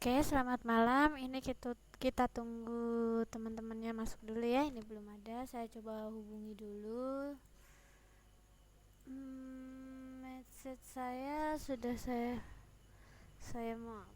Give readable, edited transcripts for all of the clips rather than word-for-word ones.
Oke, selamat malam. Ini kita tunggu teman-temannya masuk dulu ya. Ini belum ada. Saya coba hubungi dulu. Message saya sudah saya mau.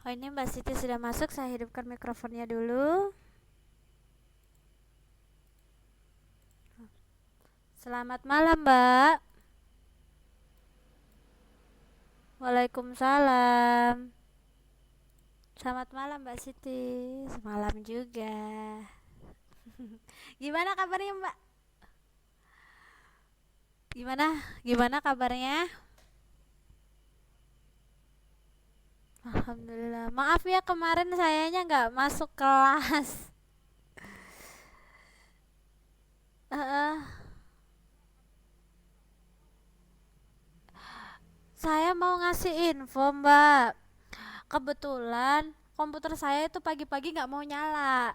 Oh, ini Mbak Siti sudah masuk. Saya hidupkan mikrofonnya dulu. Selamat malam, Mbak. Waalaikumsalam. Selamat malam, Mbak Siti. Semalam juga. Gimana kabarnya, Mbak? Gimana? Gimana kabarnya? Alhamdulillah. Maaf ya kemarin sayanya nggak masuk kelas. Eh, saya mau ngasih info Mbak. Kebetulan komputer saya itu pagi-pagi nggak mau nyala.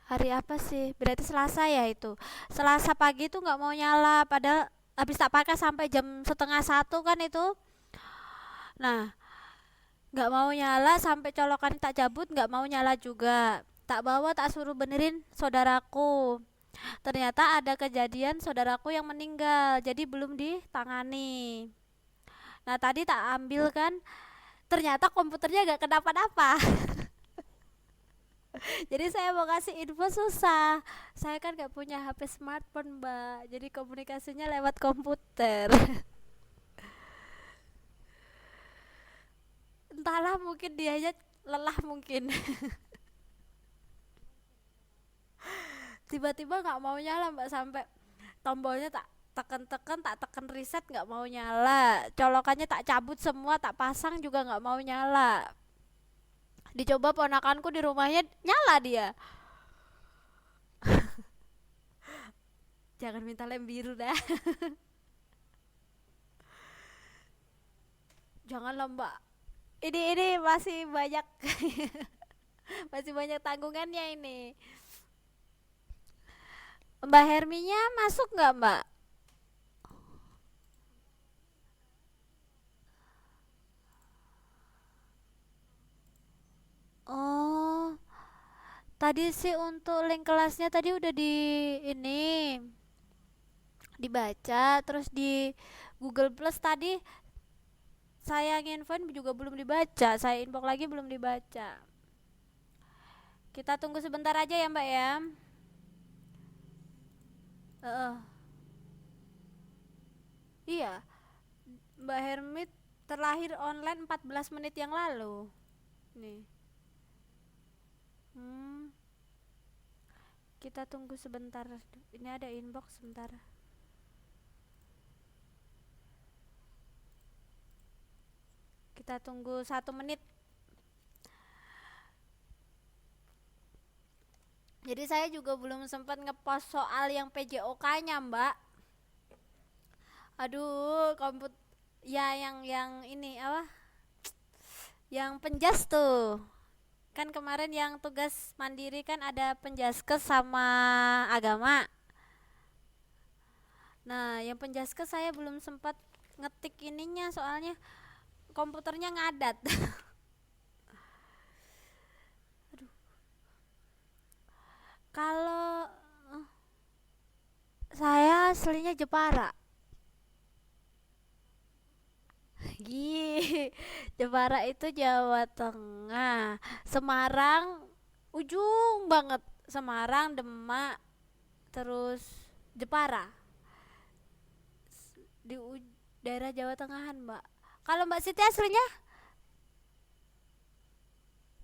Hari apa sih? Berarti Selasa ya itu. Selasa pagi itu nggak mau nyala, padahal habis tak pakai sampai jam setengah satu kan itu. Nah, nggak mau nyala sampai colokan tak cabut, nggak mau nyala juga. Tak bawa, tak suruh benerin saudaraku. Ternyata ada kejadian saudaraku yang meninggal, jadi belum ditangani. Nah, tadi tak ambil kan, ternyata komputernya nggak kenapa-napa. Jadi saya mau kasih info susah. Saya kan nggak punya HP smartphone, Mbak. Jadi komunikasinya lewat komputer. Entahlah, mungkin dianya lelah mungkin. Tiba-tiba nggak mau nyala, Mbak, sampai tombolnya tak tekan-tekan, tak tekan reset nggak mau nyala. Colokannya tak cabut semua, tak pasang juga nggak mau nyala. Dicoba ponakanku di rumahnya nyala dia. Jangan minta lem biru dah. Janganlah, Mbak. Ini masih banyak masih banyak tanggungannya ini. Mbak Herminya masuk nggak, Mbak? Oh, tadi sih untuk link kelasnya tadi udah di ini dibaca, terus di Google Plus tadi saya nginfoin juga belum dibaca, saya inbox lagi belum dibaca. Kita tunggu sebentar aja ya, Mbak ya. Heeh. Iya, Mbak Hermit terlahir online 14 menit yang lalu. Nih. Hmm, kita tunggu sebentar. Ini ada inbox sebentar. Kita tunggu 1 menit. Jadi saya juga belum sempat ngepost soal yang PJOK-nya, Mbak. Aduh, ya yang ini apa? Yang penjas tuh. Kan kemarin yang tugas mandiri kan ada penjaskes sama agama. Nah, yang penjaskes saya belum sempat ngetik ininya soalnya komputernya ngadat. Kalau saya aslinya Jepara. Jepara itu Jawa Tengah. Semarang ujung banget. Semarang, Demak, terus Jepara di daerah Jawa Tengahan, Mbak. Kalau Mbak Siti aslinya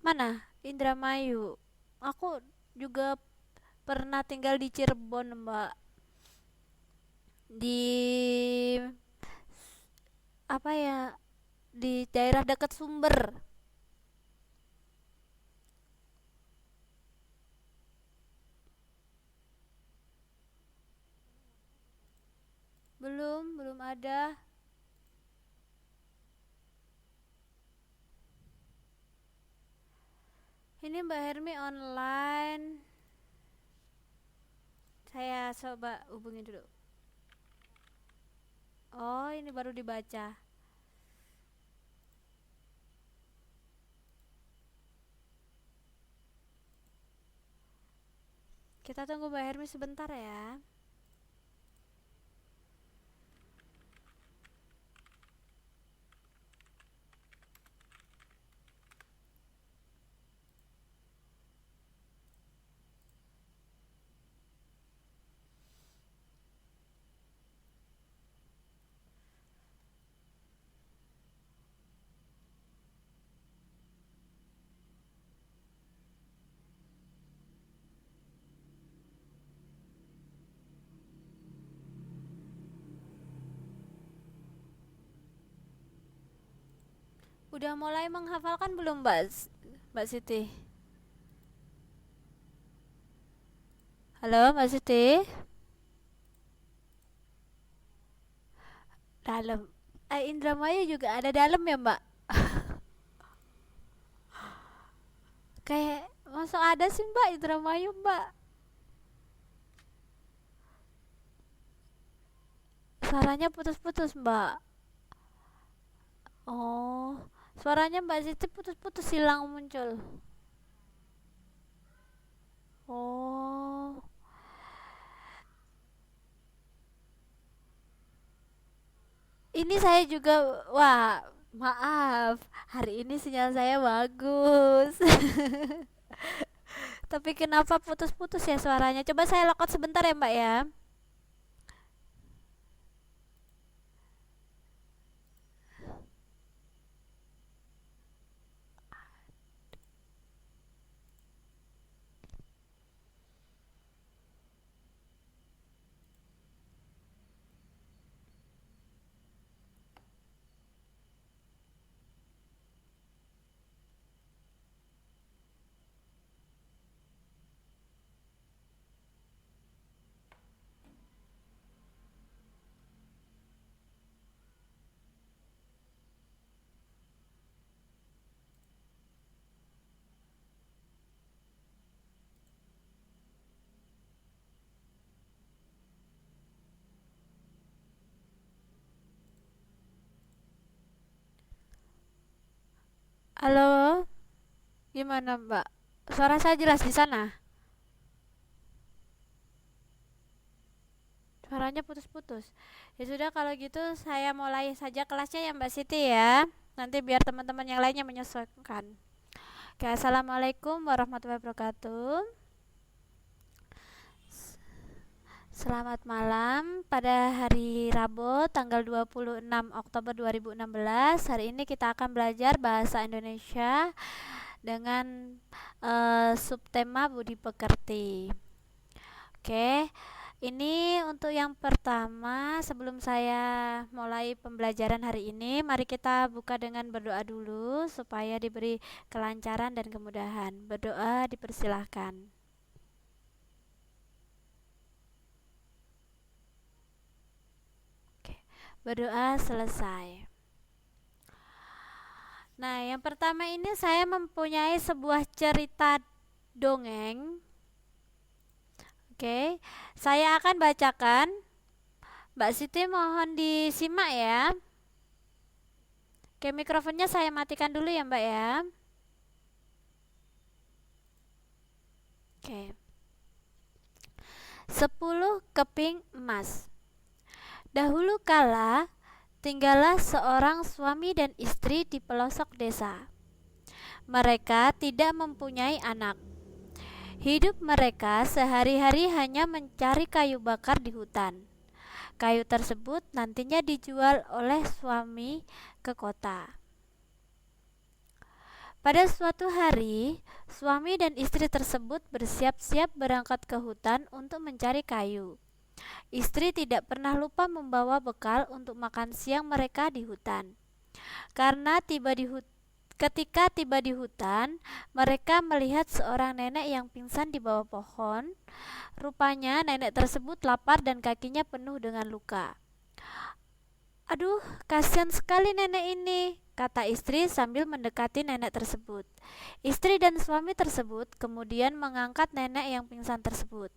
mana? Indramayu. Aku juga pernah tinggal di Cirebon, Mbak. Di apa ya? Di daerah dekat Sumber. Belum ada. Ini Mbak Hermi online. Saya coba hubungi dulu. Oh, ini baru dibaca. Kita tunggu Mbak Hermi sebentar ya. Udah mulai menghafalkan belum, Mbak Siti? Halo, Mbak Siti? Dalam. Indramayu juga ada dalam ya, Mbak? Masuk ada sih Mbak Indramayu Mbak. Suaranya putus-putus Mbak. Oh, suaranya Mbak Siti putus-putus hilang muncul. Oh, ini saya juga, wah, maaf, hari ini sinyal saya bagus. Tapi kenapa putus-putus ya suaranya? Coba saya lokot sebentar ya Mbak ya. Halo, gimana Mbak? Suara saya jelas di sana? Suaranya putus-putus. Ya sudah kalau gitu saya mulai saja kelasnya ya Mbak Siti ya. Nanti biar teman-teman yang lainnya menyesuaikan. Oke, Assalamualaikum warahmatullahi wabarakatuh. Selamat malam pada hari Rabu tanggal 26 Oktober 2016. Hari ini kita akan belajar bahasa Indonesia dengan subtema budi pekerti. Oke, ini untuk yang pertama. Sebelum saya mulai pembelajaran hari ini, mari kita buka dengan berdoa dulu supaya diberi kelancaran dan kemudahan. Berdoa dipersilahkan. Oke, berdoa selesai. Nah, yang pertama ini saya mempunyai sebuah cerita dongeng. Oke, saya akan bacakan. Mbak Siti mohon disimak ya. Oke, mikrofonnya saya matikan dulu ya Mbak ya. Oke. 10 keping emas. Dahulu kala tinggallah seorang suami dan istri di pelosok desa. Mereka tidak mempunyai anak. Hidup mereka sehari-hari hanya mencari kayu bakar di hutan. Kayu tersebut nantinya dijual oleh suami ke kota. Pada suatu hari, suami dan istri tersebut bersiap-siap berangkat ke hutan untuk mencari kayu. Istri tidak pernah lupa membawa bekal untuk makan siang mereka di hutan. Karena ketika tiba di hutan, mereka melihat seorang nenek yang pingsan di bawah pohon. Rupanya nenek tersebut lapar dan kakinya penuh dengan luka. "Aduh, kasihan sekali nenek ini," kata istri sambil mendekati nenek tersebut. Istri dan suami tersebut kemudian mengangkat nenek yang pingsan tersebut.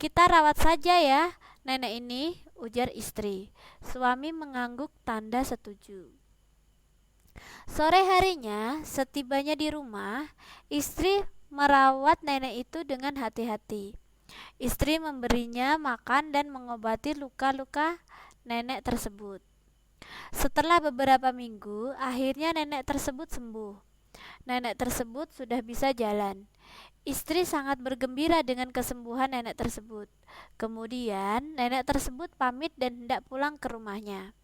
Kita rawat saja ya nenek ini," ujar istri. Suami mengangguk tanda setuju. Sore harinya, setibanya di rumah, istri merawat nenek itu dengan hati-hati. Istri memberinya makan dan mengobati luka-luka nenek tersebut. Setelah beberapa minggu, akhirnya nenek tersebut sembuh. Nenek tersebut sudah bisa jalan. Istri sangat bergembira dengan kesembuhan nenek tersebut. Kemudian, nenek tersebut pamit dan hendak pulang ke rumahnya.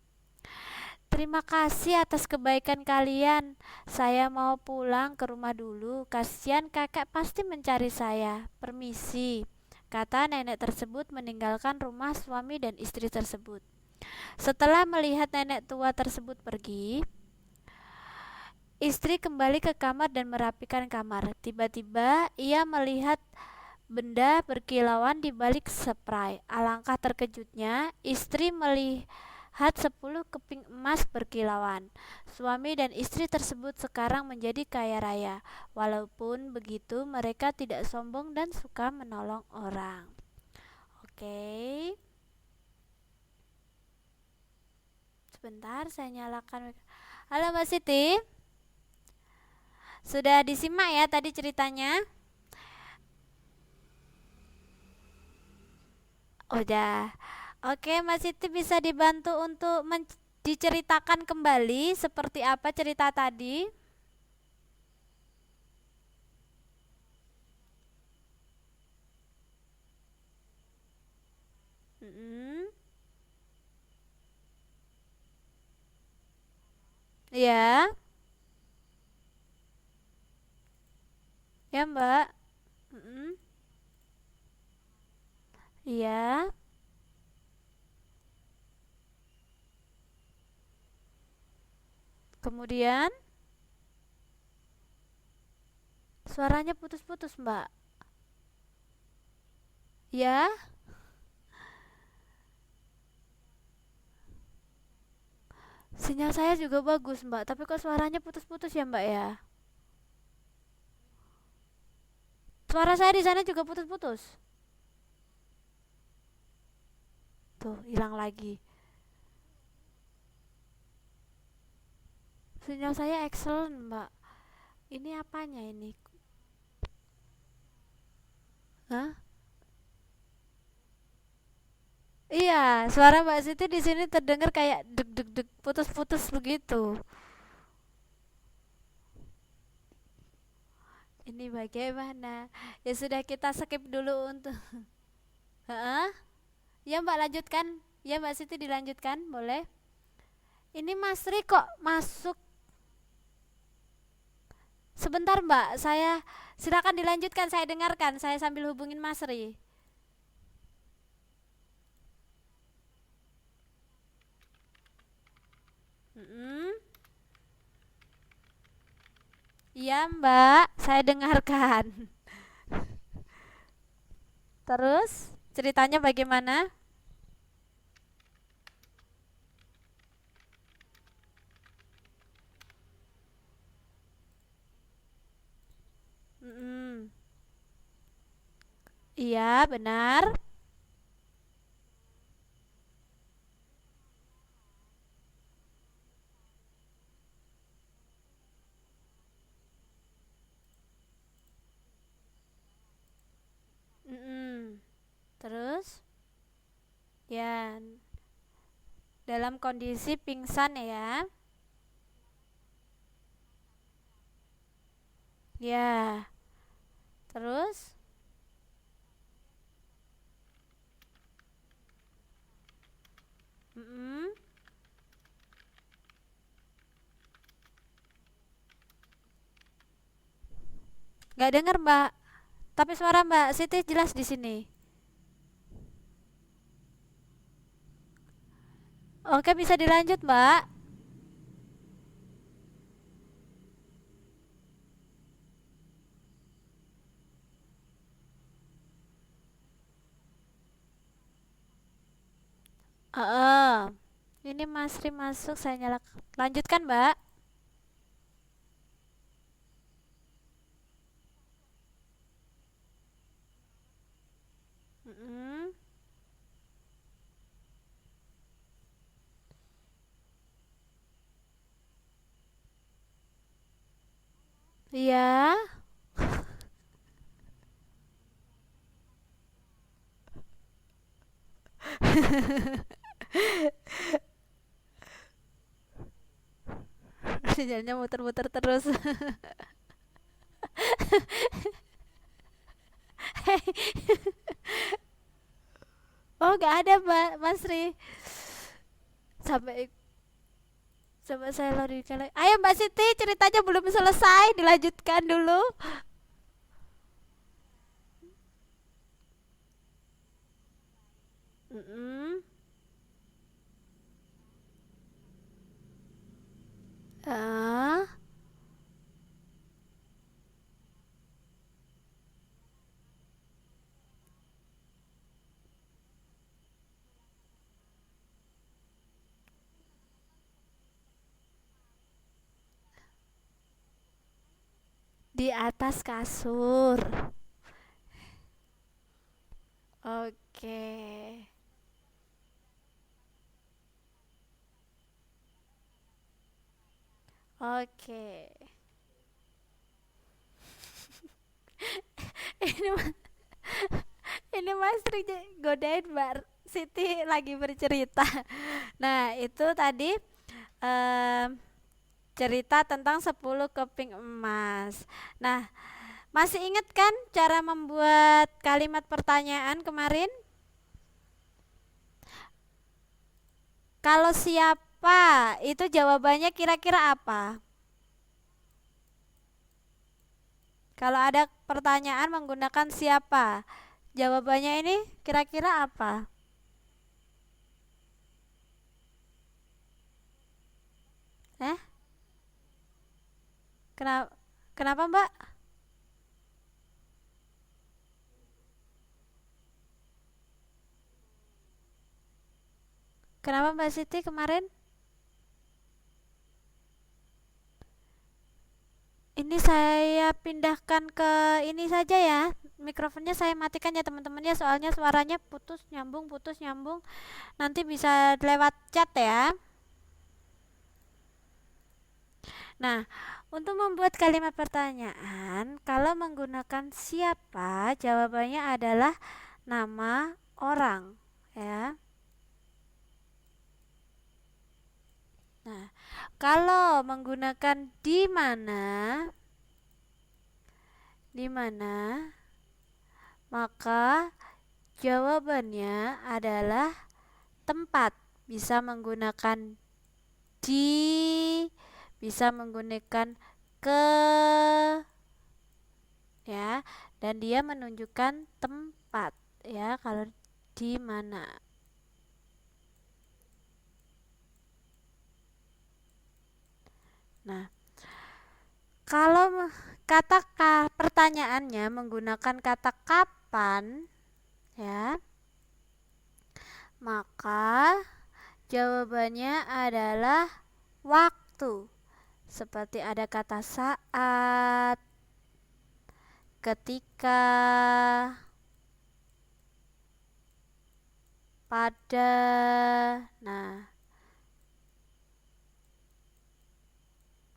"Terima kasih atas kebaikan kalian. Saya mau pulang ke rumah dulu. Kasihan kakek pasti mencari saya. Permisi," kata nenek tersebut meninggalkan rumah suami dan istri tersebut. Setelah melihat nenek tua tersebut pergi, istri kembali ke kamar dan merapikan kamar. Tiba-tiba ia melihat benda berkilauan di balik spray. Alangkah terkejutnya istri melihat Lihat 10 keping emas berkilauan. Suami dan istri tersebut sekarang menjadi kaya raya. Walaupun begitu, mereka tidak sombong dan suka menolong orang. Oke. Sebentar, saya nyalakan. Halo Mbak Siti. Sudah disimak ya tadi ceritanya? Udah. Oke, Mbak Siti bisa dibantu untuk diceritakan kembali seperti apa cerita tadi? Mm-mm. Ya, ya Mbak. Mm-mm. Iya. Kemudian suaranya putus-putus, Mbak. Ya, sinyal saya juga bagus, Mbak. Tapi kok suaranya putus-putus ya, Mbak ya? Suara saya di sana juga putus-putus. Tuh, hilang lagi. Sinyal saya excellent, Mbak. Ini apanya ini? Hah? Iya, suara Mbak Siti di sini terdengar kayak deg deg deg putus-putus begitu. Ini bagaimana? Ya sudah kita skip dulu untuk. Heeh. Ya Mbak lanjutkan. Ya Mbak Siti dilanjutkan, boleh? Ini Mas Ri kok masuk. Sebentar Mbak, saya silakan dilanjutkan, saya dengarkan. Saya sambil hubungin Mas Ri. Mm-mm. Iya Mbak, saya dengarkan. Terus ceritanya bagaimana? Mm-mm. Iya benar. Mm-mm. Terus ya dalam kondisi pingsan ya. Ya, terus mm-mm. Nggak dengar Mbak. Tapi suara Mbak Siti jelas di sini. Oke, bisa dilanjut Mbak. Ini Mas Ri masuk, saya nyala. Lanjutkan Mbak. Mm-mm. Iya. Sinyalnya muter-muter terus. Oh, nggak ada Mbak Mas Ri. Sampai coba saya larikan lagi. Ayo Mbak Siti, ceritanya belum selesai, dilanjutkan dulu. Mm-mm. Ah, Di atas kasur. Oke. Oke. Ini ini Mas Tri godain Mbak Siti lagi bercerita. Nah, itu tadi em, cerita tentang 10 keping emas. Nah, masih ingat kan cara membuat kalimat pertanyaan kemarin? Kalau siapa, itu jawabannya kira-kira apa? Kalau ada pertanyaan menggunakan siapa, jawabannya ini kira-kira apa? Eh, kenapa, kenapa Mbak? Kenapa Mbak Siti kemarin? Ini saya pindahkan ke ini saja ya. Mikrofonnya saya matikan ya teman-teman ya, soalnya suaranya putus nyambung. Nanti bisa lewat chat ya. Nah, untuk membuat kalimat pertanyaan, kalau menggunakan siapa, jawabannya adalah nama orang, ya. Nah, kalau menggunakan di mana, maka jawabannya adalah tempat. Bisa menggunakan di, bisa menggunakan ke, ya, dan dia menunjukkan tempat, ya, kalau di mana. Nah, kalau pertanyaannya menggunakan kata kapan, ya, maka jawabannya adalah waktu. Seperti ada kata saat, ketika, pada. Nah,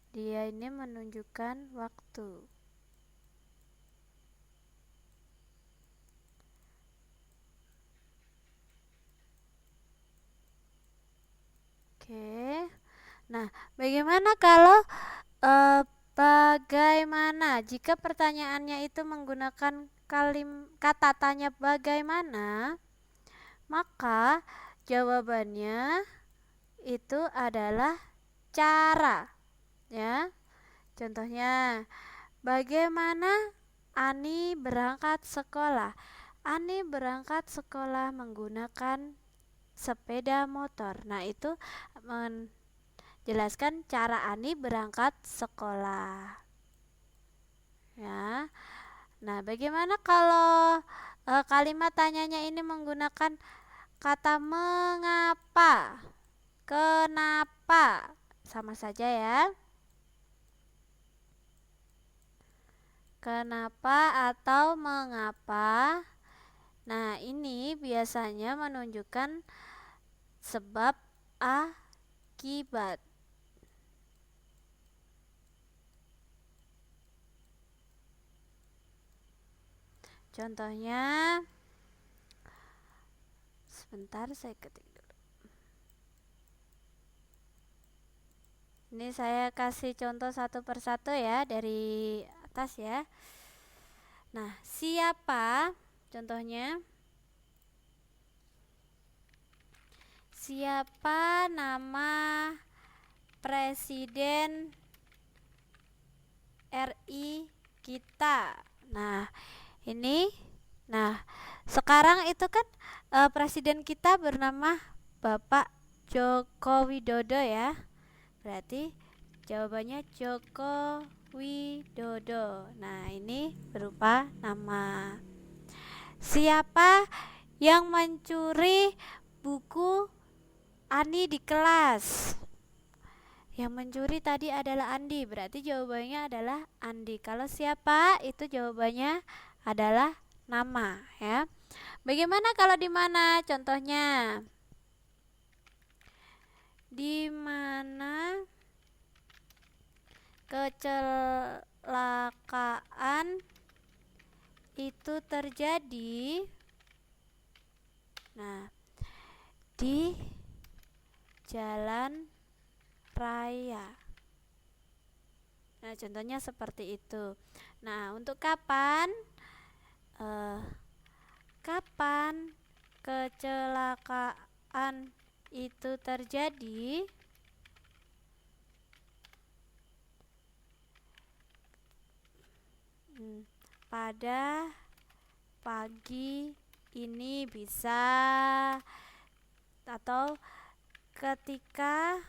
dia ini menunjukkan waktu. Oke. Nah, bagaimana kalau bagaimana jika pertanyaannya itu menggunakan kata tanya bagaimana, maka jawabannya itu adalah cara, ya. Contohnya, bagaimana Ani berangkat sekolah? Ani berangkat sekolah menggunakan sepeda motor. Nah, itu menjelaskan cara Ani berangkat sekolah. Ya. Nah, bagaimana kalau kalimat tanyanya ini menggunakan kata mengapa? Kenapa? Sama saja ya. Kenapa atau mengapa? Nah, ini biasanya menunjukkan sebab akibat. Contohnya, sebentar saya ketik dulu. Ini saya kasih contoh satu persatu ya, dari atas ya. Nah, siapa? Contohnya, siapa nama Presiden RI kita? Nah, ini, nah, sekarang itu kan presiden kita bernama Bapak Joko Widodo ya. Berarti jawabannya Joko Widodo. Nah, ini berupa nama. Siapa yang mencuri buku Ani di kelas? Yang mencuri tadi adalah Andi, berarti jawabannya adalah Andi. Kalau siapa, itu jawabannya adalah nama, ya. Bagaimana kalau di mana? Contohnya, di mana kecelakaan itu terjadi? Nah, di jalan raya. Nah, contohnya seperti itu. Nah, untuk kapan? Kapan kecelakaan itu terjadi? Pada pagi ini bisa, atau ketika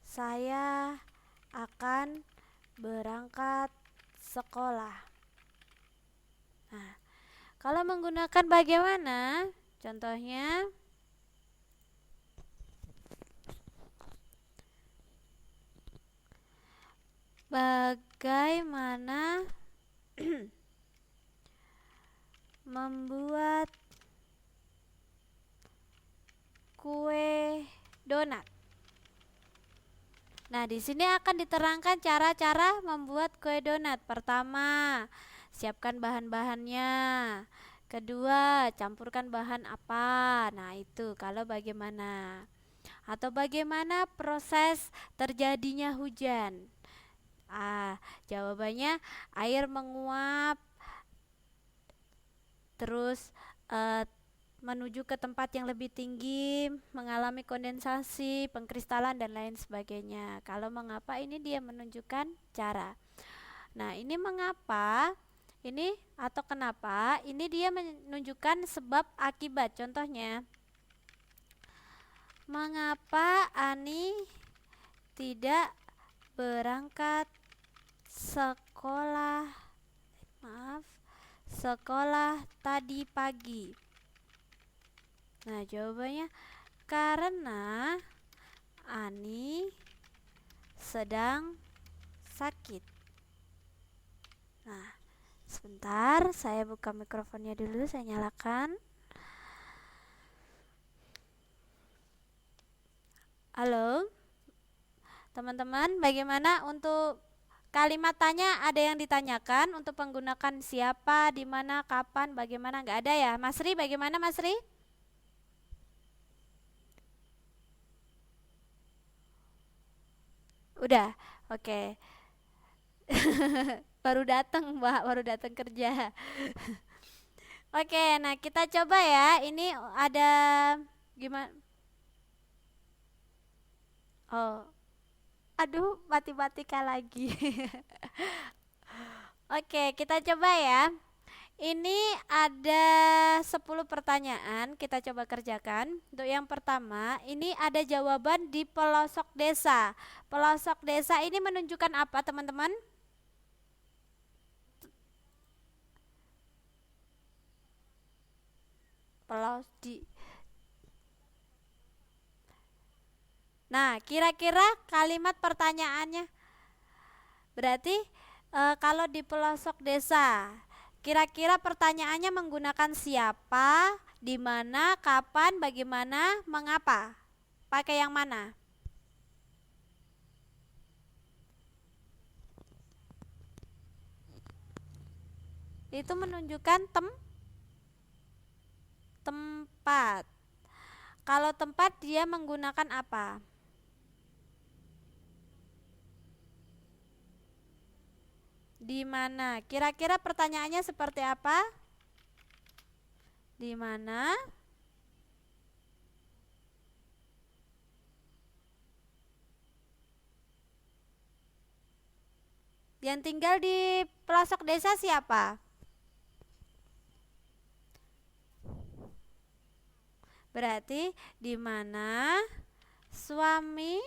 saya akan berangkat sekolah. Nah, kalau menggunakan bagaimana? Contohnya, bagaimana membuat kue donat. Nah, di sini akan diterangkan cara-cara membuat kue donat. Pertama, siapkan bahan-bahannya. Kedua, campurkan bahan apa. Nah, itu kalau bagaimana. Atau bagaimana proses terjadinya hujan. Jawabannya air menguap, terus menuju ke tempat yang lebih tinggi, mengalami kondensasi, pengkristalan, dan lain sebagainya. Kalau mengapa, ini dia menunjukkan cara. Nah, ini mengapa, ini atau kenapa, ini dia menunjukkan sebab akibat. Contohnya, mengapa Ani tidak berangkat sekolah tadi pagi? Nah, jawabannya karena Ani sedang sakit. Nah, sebentar, saya buka mikrofonnya dulu, saya nyalakan. Halo, teman-teman, bagaimana untuk kalimat tanya? Ada yang ditanyakan untuk menggunakan siapa, di mana, kapan, bagaimana? Nggak ada ya? Mas Ri, bagaimana Mas Ri? Udah, oke. Baru datang, Mbak, baru datang kerja. Oke, nah kita coba ya. Ini ada gimana? Oh, aduh, matematika lagi. Oke, kita coba ya. Ini ada 10 pertanyaan, kita coba kerjakan. Untuk yang pertama, ini ada jawaban di pelosok desa. Pelosok desa ini menunjukkan apa, teman-teman? Pelos di. Nah, kira-kira kalimat pertanyaannya berarti kalau di pelosok desa, kira-kira pertanyaannya menggunakan siapa, di mana, kapan, bagaimana, mengapa? Pakai yang mana? Itu menunjukkan tempat. Kalau tempat dia menggunakan apa? Di mana? Kira-kira pertanyaannya seperti apa? Di mana? Yang tinggal di pelosok desa siapa? Berarti di mana suami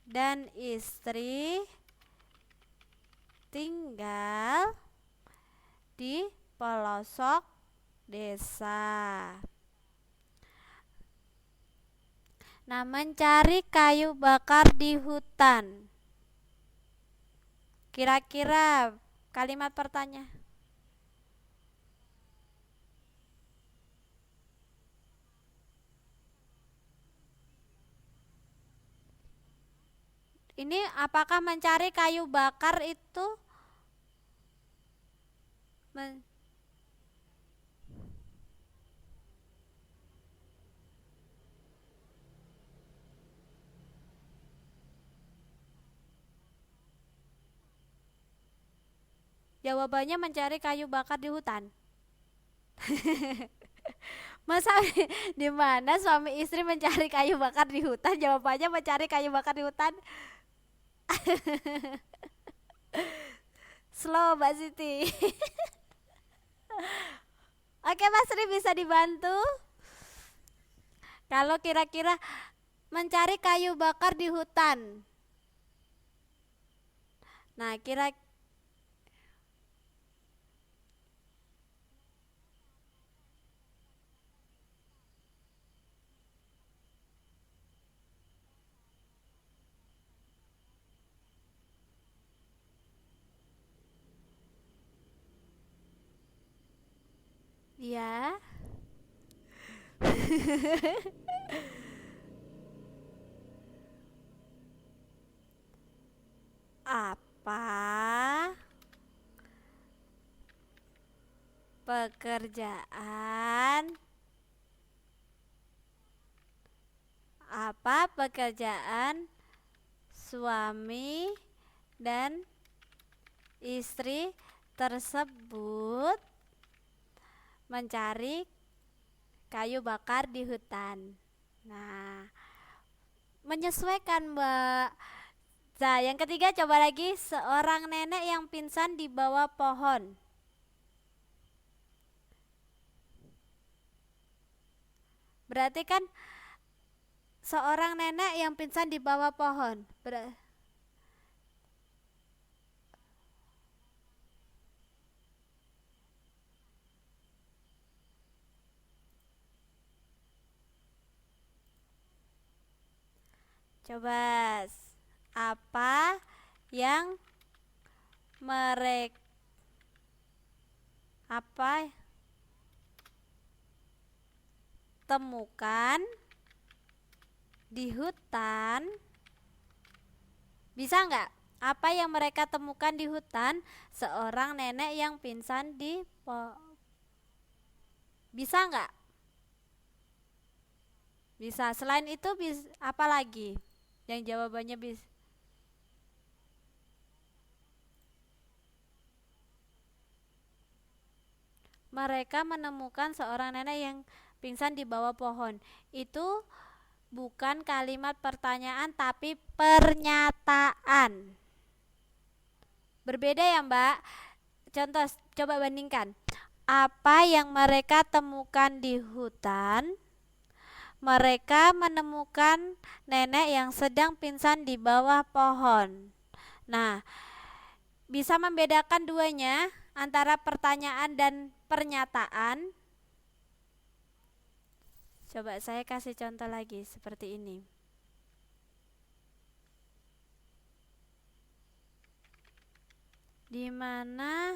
dan istri tinggal di pelosok desa. Nah, mencari kayu bakar di hutan. Kira-kira kalimat pertanyaan. Ini apakah mencari kayu bakar itu men- jawabannya mencari kayu bakar di hutan. Masa di mana suami istri mencari kayu bakar di hutan? Jawabannya mencari kayu bakar di hutan. Slow Mbak Siti. Oke Mas Ri, bisa dibantu? Kalau kira-kira mencari kayu bakar di hutan. Nah, kira ya, apa pekerjaan suami dan istri tersebut mencari kayu bakar di hutan? Nah, menyesuaikan Mbak. Nah, yang ketiga coba lagi, seorang nenek yang pingsan di bawah pohon. Berarti kan seorang nenek yang pingsan di bawah pohon. Coba apa yang mereka apa temukan di hutan? Bisa nggak? Apa yang mereka temukan di hutan? Seorang nenek yang pingsan di bisa nggak? Bisa. Selain itu apa lagi? Yang jawabannya bisa. Mereka menemukan seorang nenek yang pingsan di bawah pohon. Itu bukan kalimat pertanyaan tapi pernyataan. Berbeda ya, Mbak? Contoh, coba bandingkan. Apa yang mereka temukan di hutan? Mereka menemukan nenek yang sedang pingsan di bawah pohon. Nah, bisa membedakan duanya antara pertanyaan dan pernyataan. Coba saya kasih contoh lagi seperti ini. Di mana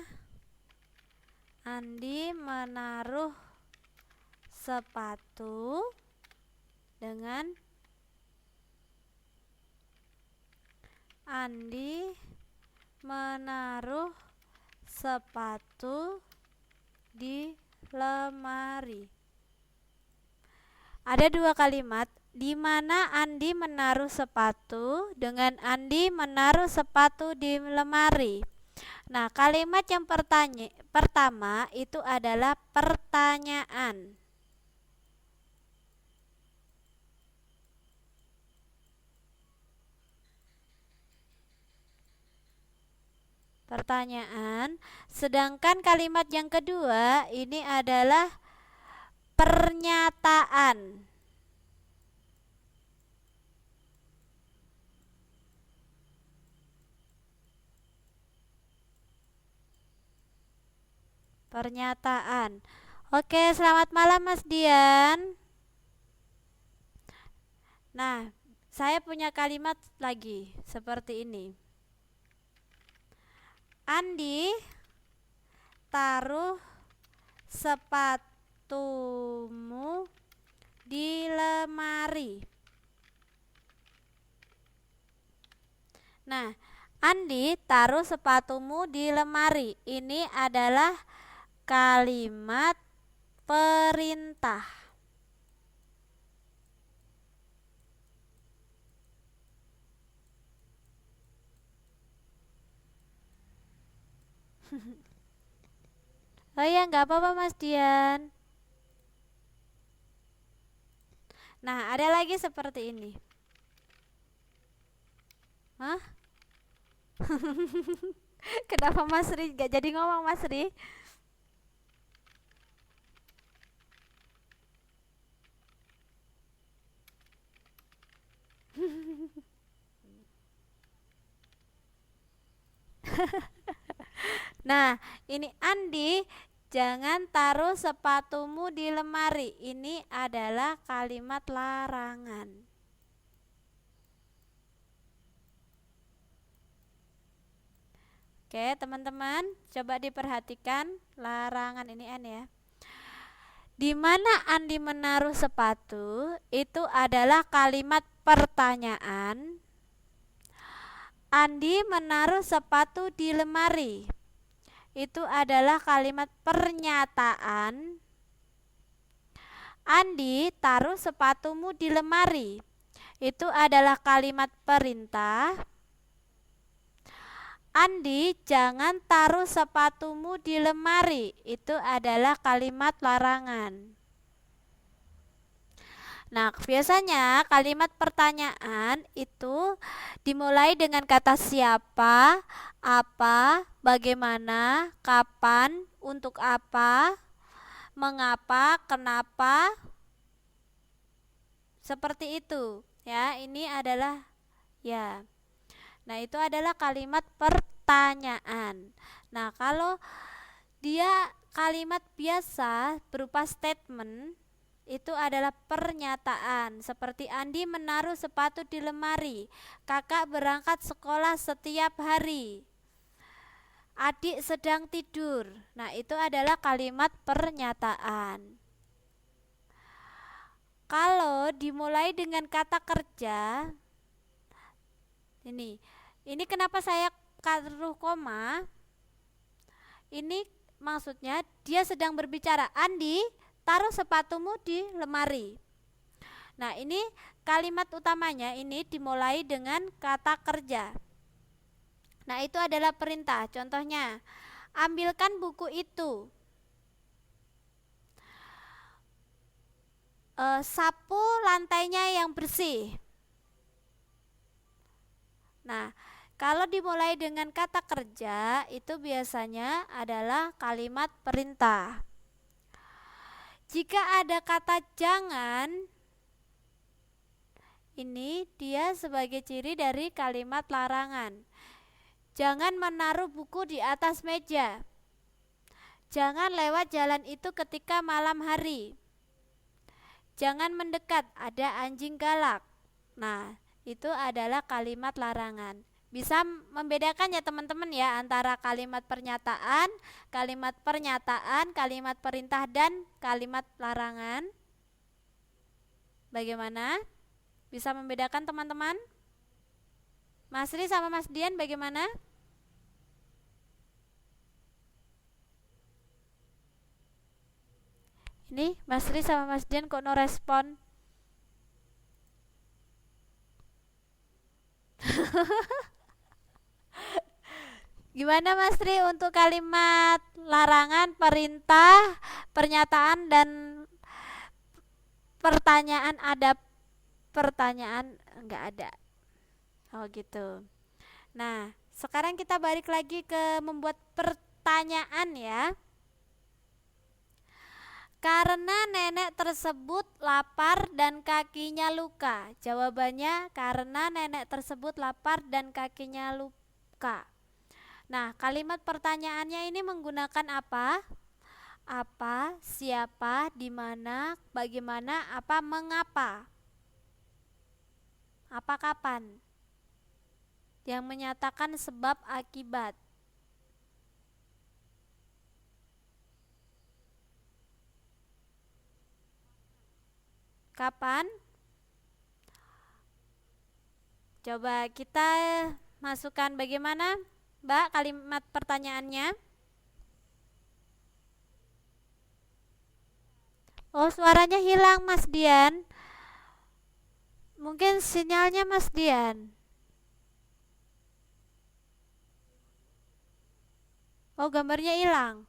Andi menaruh sepatu dengan Andi menaruh sepatu di lemari. Ada dua kalimat, di mana Andi menaruh sepatu dengan Andi menaruh sepatu di lemari. Nah, kalimat yang pertama itu adalah pertanyaan. Pertanyaan, sedangkan kalimat yang kedua ini adalah pernyataan. Pernyataan. Oke, selamat malam Mas Dian. Nah, saya punya kalimat lagi seperti ini. Andi taruh sepatumu di lemari. Nah, Andi taruh sepatumu di lemari. Ini adalah kalimat perintah. Oh ya, nggak apa-apa Mas Dian. Nah, ada lagi seperti ini. Hah? Kenapa Mas Ri gak jadi ngomong Mas Ri? Nah, ini Andi, jangan taruh sepatumu di lemari. Ini adalah kalimat larangan. Oke, teman-teman, coba diperhatikan larangan ini N ya. Di mana Andi menaruh sepatu itu adalah kalimat pertanyaan. Andi menaruh sepatu di lemari. Itu adalah kalimat pernyataan. Andi taruh sepatumu di lemari. Itu adalah kalimat perintah. Andi jangan taruh sepatumu di lemari. Itu adalah kalimat larangan. Nah, biasanya kalimat pertanyaan itu dimulai dengan kata siapa, apa, bagaimana, kapan, untuk apa, mengapa, kenapa, seperti itu. Ya, ini adalah ya. Nah, itu adalah kalimat pertanyaan. Nah, kalau dia kalimat biasa berupa statement itu adalah pernyataan, seperti Andi menaruh sepatu di lemari. Kakak berangkat sekolah setiap hari. Adik sedang tidur. Nah, itu adalah kalimat pernyataan. Kalau dimulai dengan kata kerja, ini kenapa saya taruh koma? Ini maksudnya dia sedang berbicara. Andi, taruh sepatumu di lemari. Nah, ini kalimat utamanya ini dimulai dengan kata kerja. Nah, itu adalah perintah. Contohnya, ambilkan buku itu. Sapu lantainya yang bersih. Nah, kalau dimulai dengan kata kerja, itu biasanya adalah kalimat perintah. Jika ada kata jangan, ini dia sebagai ciri dari kalimat larangan. Jangan menaruh buku di atas meja. Jangan lewat jalan itu ketika malam hari. Jangan mendekat, ada anjing galak. Nah, itu adalah kalimat larangan. Bisa membedakan ya teman-teman ya antara kalimat pernyataan, kalimat perintah dan kalimat larangan. Bagaimana? Bisa membedakan teman-teman? Mas Ri sama Mas Dian bagaimana? Ini Mas Ri sama Mas Dian kok no respon? Gimana Mas Ri untuk kalimat larangan, perintah, pernyataan dan pertanyaan? Ada pertanyaan? Enggak ada. Oh gitu. Nah, sekarang kita balik lagi ke membuat pertanyaan ya. Karena nenek tersebut lapar dan kakinya luka. Jawabannya karena nenek tersebut lapar dan kakinya luka. Nah, kalimat pertanyaannya ini menggunakan apa? Apa, siapa, di mana, bagaimana, apa, mengapa. Apa kapan? Yang menyatakan sebab akibat. Kapan? Coba kita masukkan bagaimana, Mbak, kalimat pertanyaannya. Oh, suaranya hilang, Mas Dian. Mungkin sinyalnya Mas Dian. Oh, gambarnya hilang.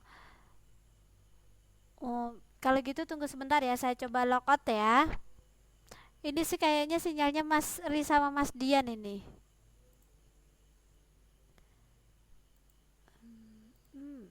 Oh, kalau gitu tunggu sebentar ya, saya coba logout ya. Ini sih kayaknya sinyalnya Mas Ri sama Mas Dian ini. Hmm.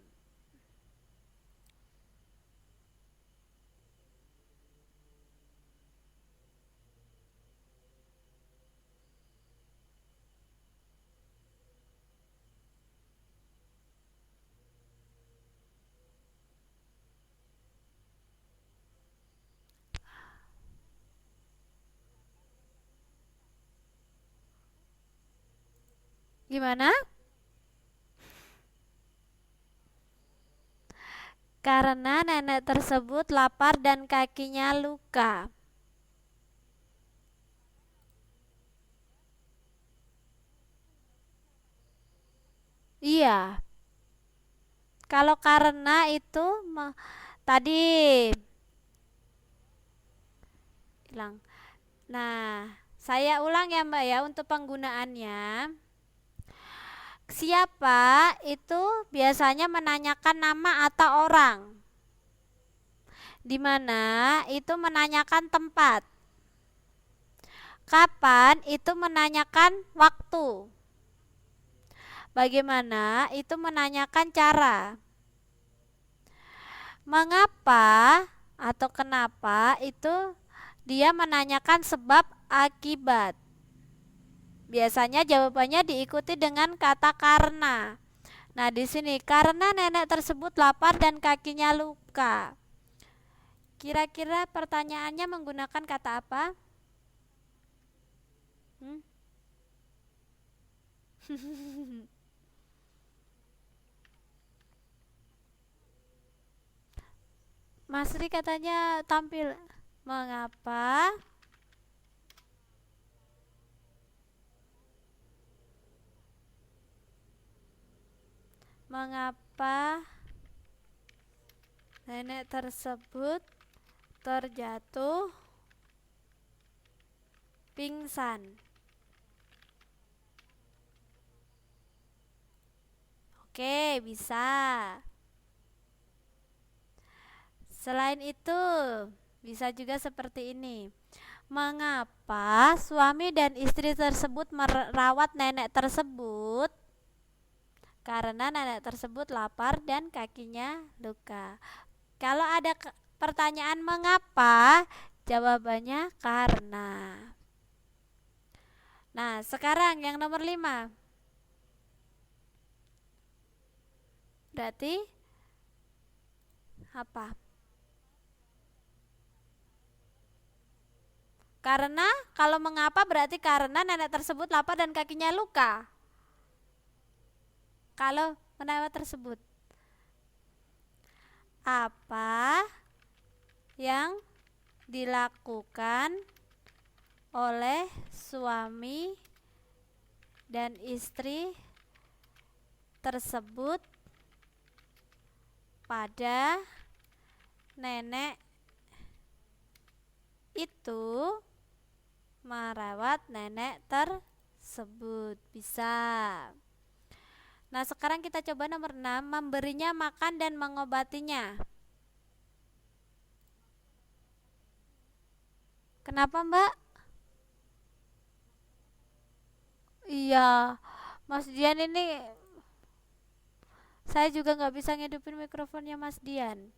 Gimana? Karena nenek tersebut lapar dan kakinya luka. Iya, kalau karena itu tadi hilang. Nah, saya ulang ya Mbak ya untuk penggunaannya. Siapa itu biasanya menanyakan nama atau orang, di mana itu menanyakan tempat. Kapan itu menanyakan waktu. Bagaimana itu menanyakan cara. Mengapa atau kenapa itu dia menanyakan sebab akibat. Biasanya jawabannya diikuti dengan kata karena. Nah, di sini karena nenek tersebut lapar dan kakinya luka. Kira-kira pertanyaannya menggunakan kata apa? Hmm? Mas Ri katanya tampil. Mengapa? Mengapa nenek tersebut terjatuh pingsan? Oke, bisa. Selain itu, bisa juga seperti ini. Mengapa suami dan istri tersebut merawat nenek tersebut? Karena nenek tersebut lapar dan kakinya luka. Kalau ada pertanyaan mengapa, jawabannya karena. Nah, sekarang yang nomor 5. Berarti apa? Karena kalau mengapa berarti karena nenek tersebut lapar dan kakinya luka. Kalau nenek tersebut apa yang dilakukan oleh suami dan istri tersebut pada nenek itu merawat nenek tersebut. Bisa. Nah, sekarang kita coba nomor 6, memberinya makan dan mengobatinya. Kenapa, Mbak? Iya, Mas Dian ini saya juga nggak bisa ngidupin mikrofonnya Mas Dian.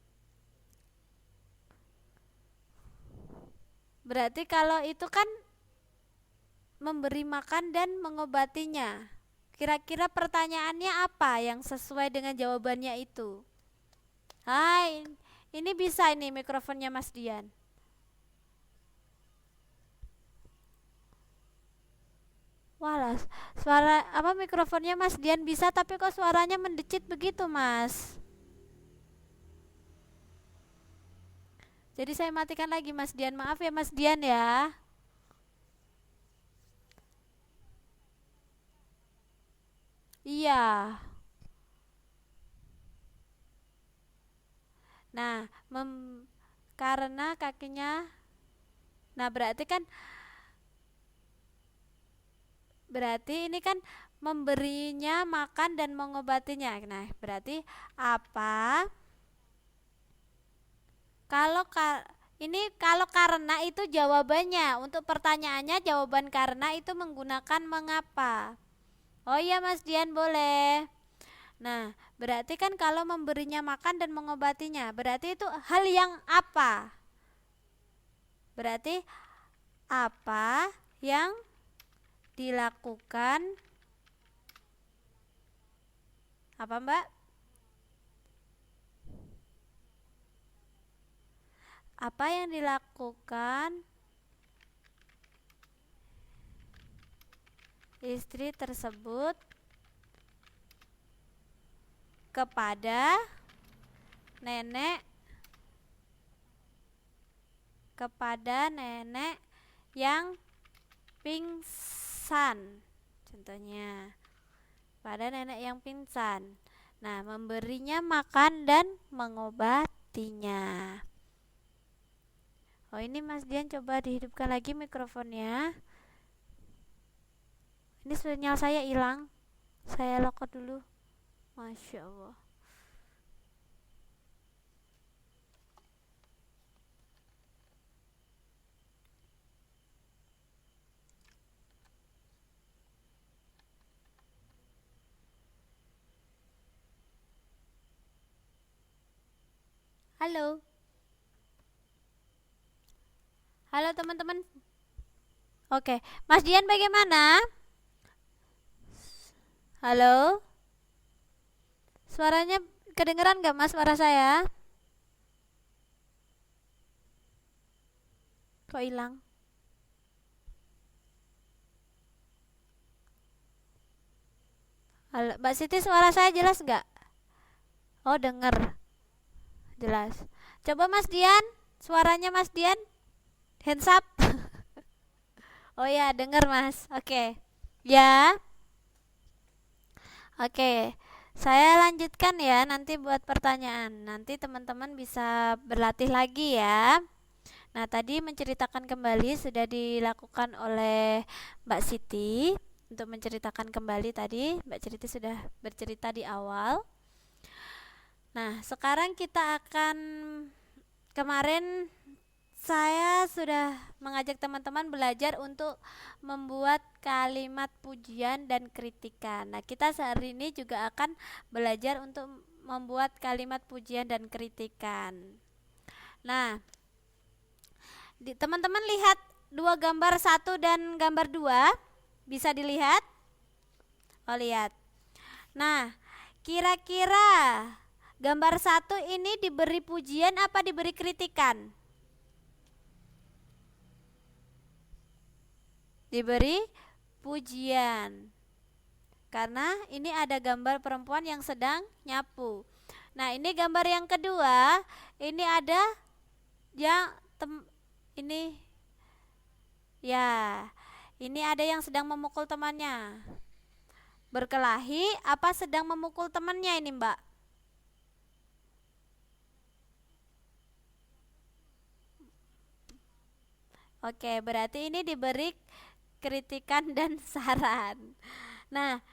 Berarti kalau itu kan memberi makan dan mengobatinya. Kira-kira pertanyaannya apa yang sesuai dengan jawabannya itu? Hai, ini bisa ini mikrofonnya Mas Dian. Walah, suara apa mikrofonnya Mas Dian bisa tapi kok suaranya mendecit begitu, Mas. Jadi saya matikan lagi Mas Dian. Maaf ya Mas Dian ya. Iya. Nah, karena kakinya, nah berarti ini kan memberinya makan dan mengobatinya. Nah, berarti apa? Kalau ini kalau karena itu jawabannya. Untuk pertanyaannya jawaban karena itu menggunakan mengapa. Oh iya Mas Dian boleh. Nah, berarti kan kalau memberinya makan dan mengobatinya, berarti itu hal yang apa? Berarti apa yang dilakukan, apa Mbak? Apa yang dilakukan istri tersebut kepada nenek yang pingsan. Contohnya, pada nenek yang pingsan. Nah, memberinya makan dan mengobatinya. Oh, ini Mas Dian coba dihidupkan lagi mikrofonnya. Ini sinyal saya hilang. Saya lock dulu. Masya Allah. Halo. Halo teman-teman. Oke, Mas Dian bagaimana? Halo. Suaranya kedengeran gak Mas suara saya? Kok hilang? Halo, Mbak Siti suara saya jelas gak? Oh denger, jelas. Coba Mas Dian, suaranya Mas Dian, hands up. Oh ya denger Mas, oke. Ya, oke. Saya lanjutkan ya nanti buat pertanyaan. Nanti teman-teman bisa berlatih lagi ya. Nah, tadi menceritakan kembali sudah dilakukan oleh Mbak Siti. Untuk menceritakan kembali tadi, Mbak Siti sudah bercerita di awal. Nah, sekarang kita akan, kemarin saya sudah mengajak teman-teman belajar untuk membuat kalimat pujian dan kritikan. Nah, kita hari ini juga akan belajar untuk membuat kalimat pujian dan kritikan. Nah, teman-teman lihat dua gambar, satu dan gambar dua, bisa dilihat? Oh lihat. Nah, kira-kira gambar satu ini diberi pujian apa diberi kritikan? Diberi pujian. Karena ini ada gambar perempuan yang sedang nyapu. Nah, ini gambar yang kedua, ini ada yang ini ya, ini ada yang sedang memukul temannya. Berkelahi apa sedang memukul temannya ini, Mbak? Oke, berarti ini diberi kritikan dan saran. Nah,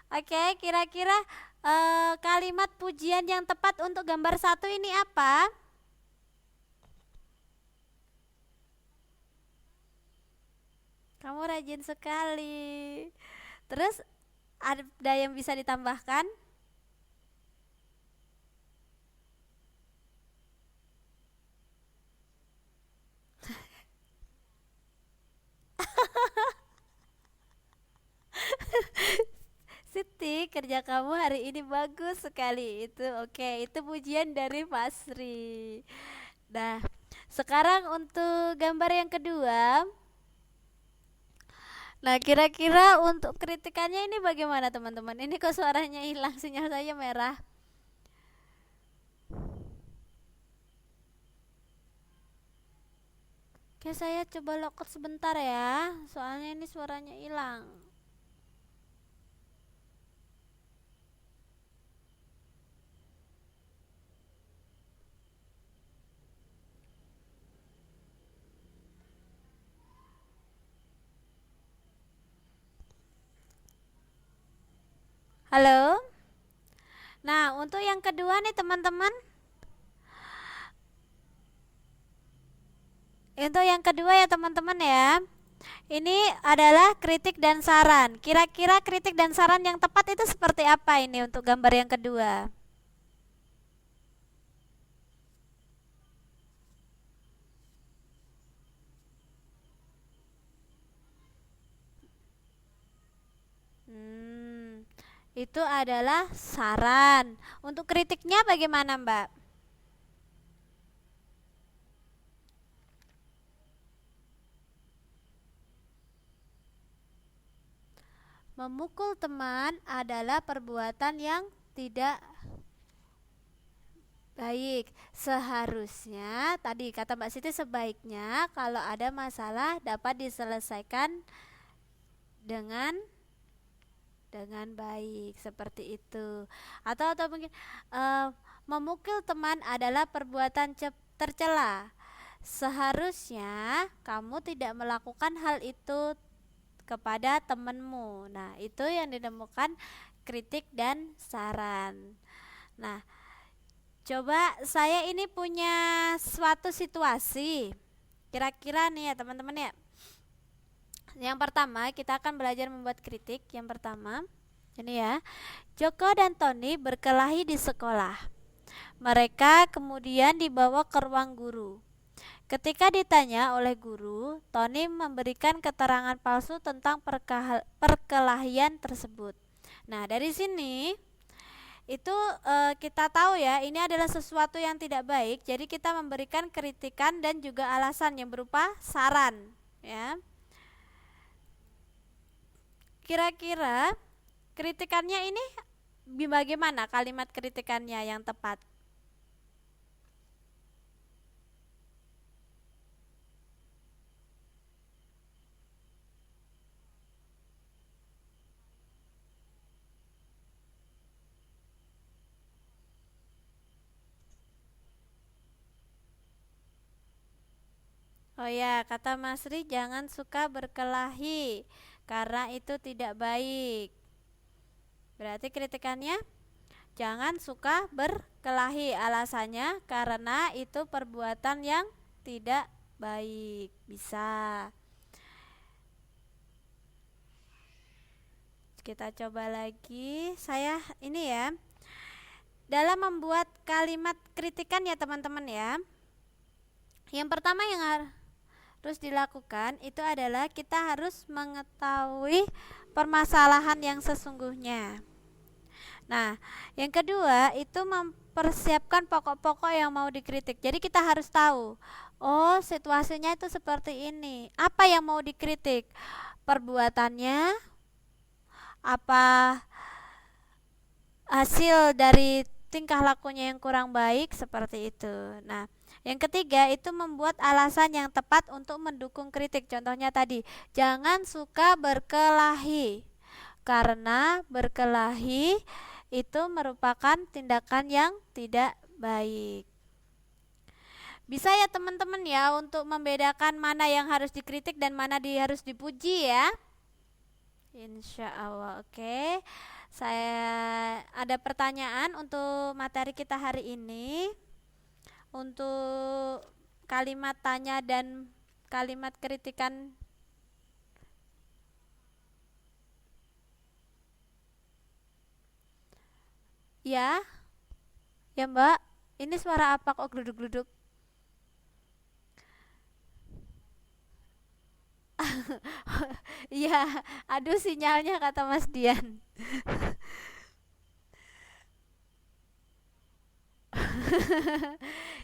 oke, kira-kira kalimat pujian yang tepat untuk gambar satu ini apa? Kamu rajin sekali. Terus ada yang bisa ditambahkan? Siti, kerja kamu hari ini bagus sekali. Itu oke, itu pujian dari Fasri. Nah, sekarang untuk gambar yang kedua. Nah, kira-kira untuk kritikannya ini bagaimana teman-teman? Ini kok suaranya hilang, sinyal saya merah. Oke, saya coba lock sebentar ya, soalnya ini suaranya hilang. Halo? Nah, untuk yang kedua nih teman-teman, untuk yang kedua ya teman-teman ya, ini adalah kritik dan saran. Kira-kira kritik dan saran yang tepat itu seperti apa ini untuk gambar yang kedua? Hmm, itu adalah saran. Untuk kritiknya bagaimana, Mbak? Memukul teman adalah perbuatan yang tidak baik. Seharusnya, tadi kata Mbak Siti, sebaiknya kalau ada masalah dapat diselesaikan dengan baik, seperti itu. Atau mungkin eh, memukul teman adalah perbuatan tercela. Seharusnya kamu tidak melakukan hal itu kepada temanmu. Nah, itu yang dinamakan kritik dan saran. Nah, coba saya ini punya suatu situasi. Kira-kira nih ya teman-teman ya. Yang pertama, kita akan belajar membuat kritik. Yang pertama, ini ya. Joko dan Tony berkelahi di sekolah. Mereka kemudian dibawa ke ruang guru. Ketika ditanya oleh guru, Tony memberikan keterangan palsu tentang perkelahian tersebut. Nah, dari sini itu kita tahu ya, ini adalah sesuatu yang tidak baik. Jadi kita memberikan kritikan dan juga alasan yang berupa saran, ya. Kira-kira kritikannya ini bagaimana kalimat kritikannya yang tepat? Oh ya, kata Mas Ri, jangan suka berkelahi karena itu tidak baik. Berarti kritikannya jangan suka berkelahi, alasannya karena itu perbuatan yang tidak baik. Bisa. Kita coba lagi. Saya ini ya, dalam membuat kalimat kritikan ya teman-teman ya. Yang pertama yang harus dilakukan itu adalah kita harus mengetahui permasalahan yang sesungguhnya. Nah, yang kedua itu mempersiapkan pokok-pokok yang mau dikritik. Jadi kita harus tahu, oh situasinya itu seperti ini. Apa yang mau dikritik? Perbuatannya, apa hasil dari tingkah lakunya yang kurang baik, seperti itu. Nah, yang ketiga itu membuat alasan yang tepat untuk mendukung kritik. Contohnya tadi, jangan suka berkelahi. Karena berkelahi itu merupakan tindakan yang tidak baik. Bisa ya teman-teman ya untuk membedakan mana yang harus dikritik dan mana harus dipuji ya. Insya Allah, oke. Saya ada pertanyaan untuk materi kita hari ini. Untuk kalimat tanya dan kalimat kritikan. Ya, ya Mbak. Ini suara apa kok gluduk-gluduk? Iya, aduh sinyalnya kata Mas Dian.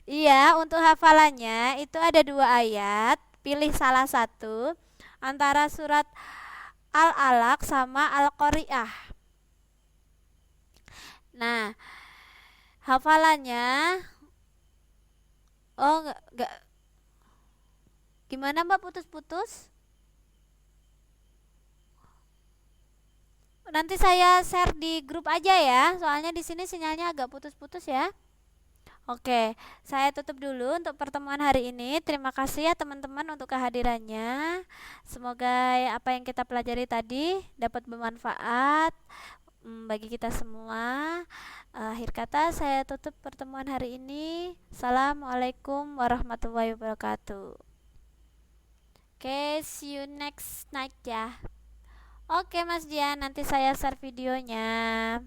Iya, untuk hafalannya itu ada 2 ayat. Pilih salah satu antara surat Al-Alaq sama Al-Qari'ah. Nah, hafalannya, oh nggak, gimana Mbak, putus-putus? Nanti saya share di grup aja ya, soalnya di sini sinyalnya agak putus-putus ya. Oke, saya tutup dulu untuk pertemuan hari ini. Terima kasih ya teman-teman untuk kehadirannya. Semoga apa yang kita pelajari tadi dapat bermanfaat bagi kita semua. Akhir kata saya tutup pertemuan hari ini. Assalamualaikum warahmatullahi wabarakatuh. Oke, see you next night ya. Oke Mas Dian, nanti saya share videonya.